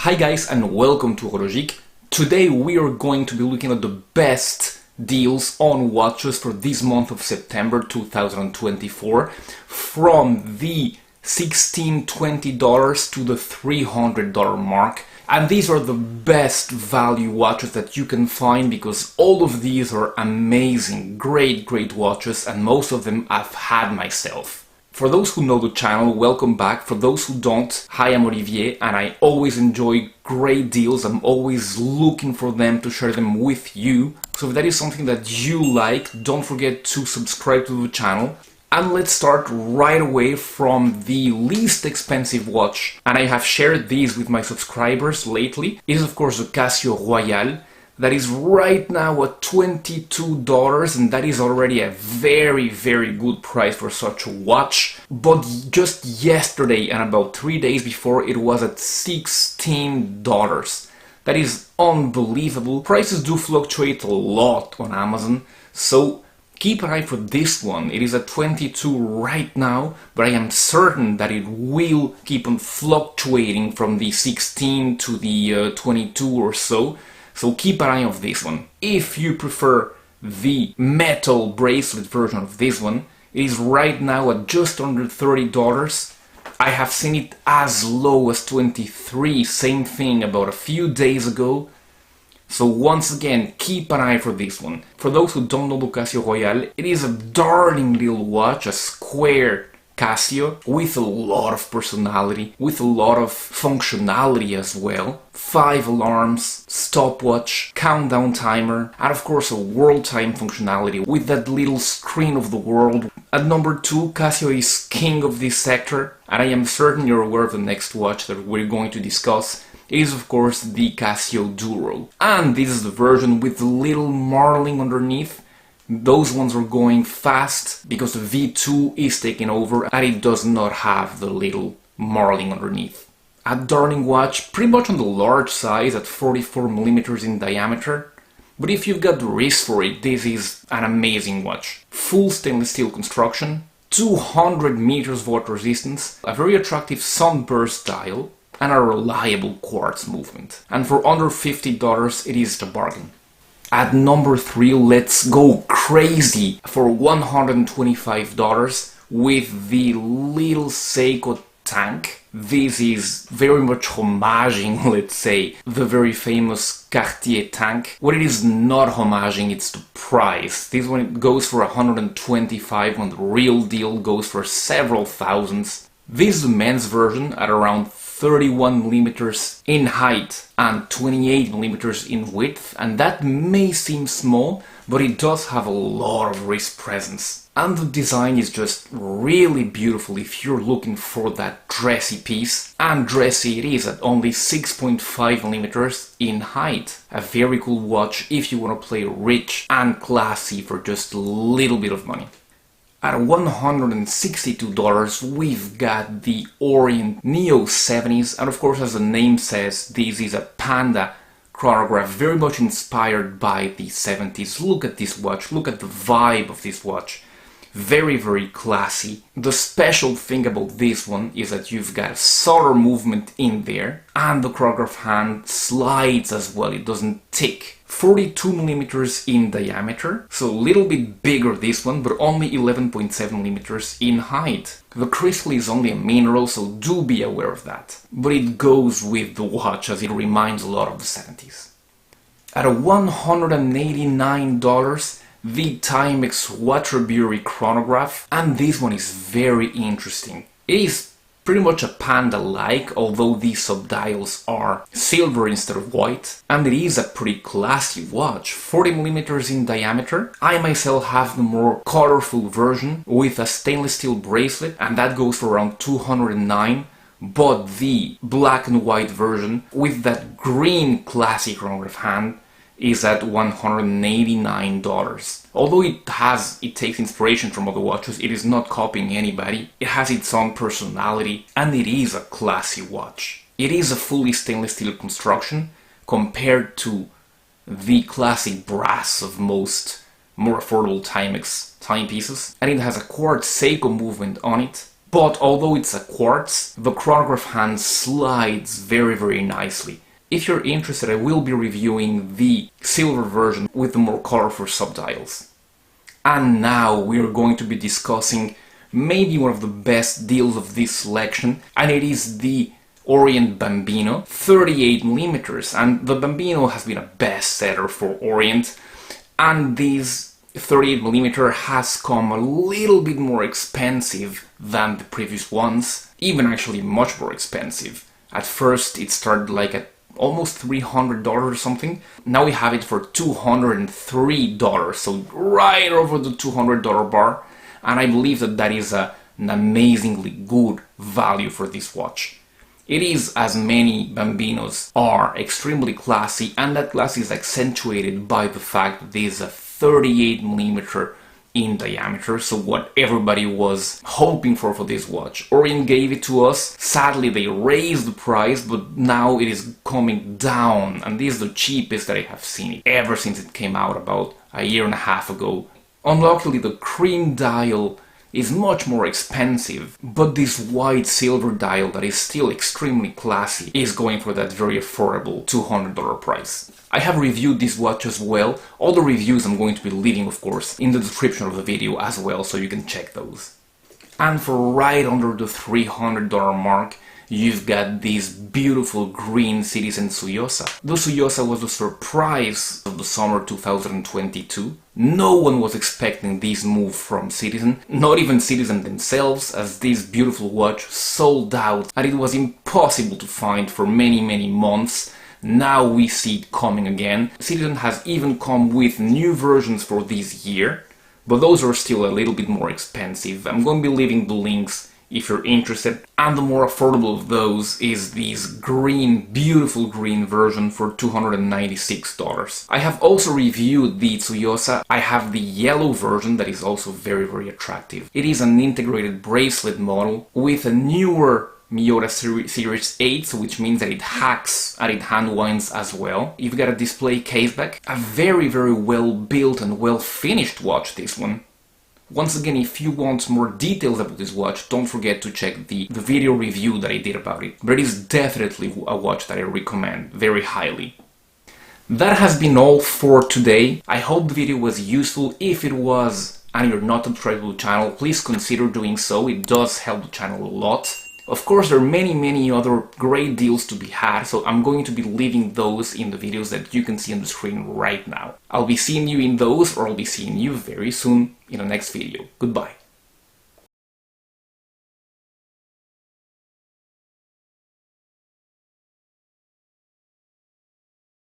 Hi guys and welcome to Horologique. Today we are going to be looking at the best deals on watches for this month of September 2024 from the $16-20 to the $300 mark. And these are the best value watches that you can find because all of these are amazing, great watches, and most of them I've had myself. For those who know the channel, welcome back. For those who don't, hi, I'm Olivier and I always enjoy great deals. I'm always looking for them to share them with you. So if that is something that you like, don't forget to subscribe to the channel. And let's start right away from the least expensive watch. And I have shared these with my subscribers lately. It is of course the Casio Royale. That is right now at $22, and that is already a very good price for such a watch. But just yesterday and about 3 days before, it was at $16. That is unbelievable. Prices do fluctuate a lot on Amazon, so keep an eye for this one. It is at 22 right now, but I am certain that it will keep on fluctuating from the 16 to the 22 or so. So keep an eye on this one. If you prefer the metal bracelet version of this one, it is right now at just under $30. I have seen it as low as 23, same thing about a few days ago. So once again, keep an eye for this one. For those who don't know the Casio Royale, it is a darling little watch, a square Casio with a lot of personality, with a lot of functionality as well. 5 alarms, stopwatch, countdown timer, and of course a world time functionality with that little screen of the world. At number 2, Casio is king of this sector, and I am certain you're aware of the next watch that we're going to discuss. It is of course the Casio Duro. And this is the version with the little Marlin underneath. Those ones are going fast because the V2 is taking over and it does not have the little Marlin underneath. A darling watch, pretty much on the large size at 44mm in diameter. But if you've got the wrist for it, this is an amazing watch. Full stainless steel construction, 200 meters water resistance, a very attractive sunburst dial, and a reliable quartz movement. And for under $50, it is a bargain. At number 3, let's go crazy for $125 with the little Seiko tank. This is very much homaging, let's say, the very famous Cartier tank. What it is not homaging, it's the price. This one goes for $125 when the real deal goes for several thousands. This is the men's version at around 31mm in height and 28mm in width, and that may seem small, but it does have a lot of wrist presence. And the design is just really beautiful if you're looking for that dressy piece. And dressy it is at only 6.5mm in height. A very cool watch if you want to play rich and classy for just a little bit of money. At $162, we've got the Orient Neo 70s, and of course, as the name says, this is a panda chronograph, very much inspired by the 70s. Look at this watch, look at the vibe of this watch. Very classy. The special thing about this one is that you've got a solder movement in there, and the chronograph hand slides as well, it doesn't tick. 42mm in diameter, so a little bit bigger this one, but only 11.7mm in height. The crystal is only a mineral, so do be aware of that. But it goes with the watch as it reminds a lot of the 70s. At $189, the Timex Waterbury chronograph, and this one is very interesting. It is pretty much a panda-like, although the subdials are silver instead of white, and it is a pretty classy watch, 40mm in diameter. I myself have the more colorful version with a stainless steel bracelet, and that goes for around $209, but the black and white version with that green classic chronograph hand is at $189. Although it takes inspiration from other watches, it is not copying anybody. It has its own personality, and it is a classy watch. It is a fully stainless steel construction compared to the classic brass of most more affordable Timex timepieces, and it has a quartz Seiko movement on it. But although it's a quartz, the chronograph hand slides very nicely. If you're interested, I will be reviewing the silver version with the more colorful subdials. And now we're going to be discussing maybe one of the best deals of this selection, and it is the Orient Bambino 38mm. And the Bambino has been a bestseller for Orient, and this 38mm has come a little bit more expensive than the previous ones, even actually much more expensive. At first it started like at almost $300 or something. Now we have it for $203, so right over the $200 bar, and I believe that that is an amazingly good value for this watch. It is, as many Bambinos are, extremely classy, and that classy is accentuated by the fact that this is a 38mm in diameter, so what everybody was hoping for this watch. Orient gave it to us. Sadly, they raised the price, but now it is coming down, and this is the cheapest that I have seen it ever since it came out about a year and a half ago. Unluckily, the cream dial is much more expensive, but this white silver dial that is still extremely classy is going for that very affordable $200 price. I have reviewed this watch as well. All the reviews I'm going to be leaving, of course, in the description of the video as well, so you can check those. And for right under the $300 mark, you've got this beautiful green Citizen Tsuyosa. The Tsuyosa was the surprise of the summer 2022. No one was expecting this move from Citizen, not even Citizen themselves, as this beautiful watch sold out and it was impossible to find for many months. Now we see it coming again. Citizen has even come with new versions for this year, but those are still a little bit more expensive. I'm going to be leaving the links if you're interested. And the more affordable of those is this green, beautiful green version for $296. I have also reviewed the Tsuyosa. I have the yellow version that is also very attractive. It is an integrated bracelet model with a newer Miura Series 8, which means that it hacks and it hand winds as well. You've got a display caseback. A very well built and well finished watch, this one. Once again, if you want more details about this watch, don't forget to check the video review that I did about it. But it is definitely a watch that I recommend very highly. That has been all for today. I hope the video was useful. If it was, and you're not subscribed to the channel, please consider doing so. It does help the channel a lot. Of course, there are many other great deals to be had, so I'm going to be leaving those in the videos that you can see on the screen right now. I'll be seeing you in those, or I'll be seeing you very soon in the next video. Goodbye.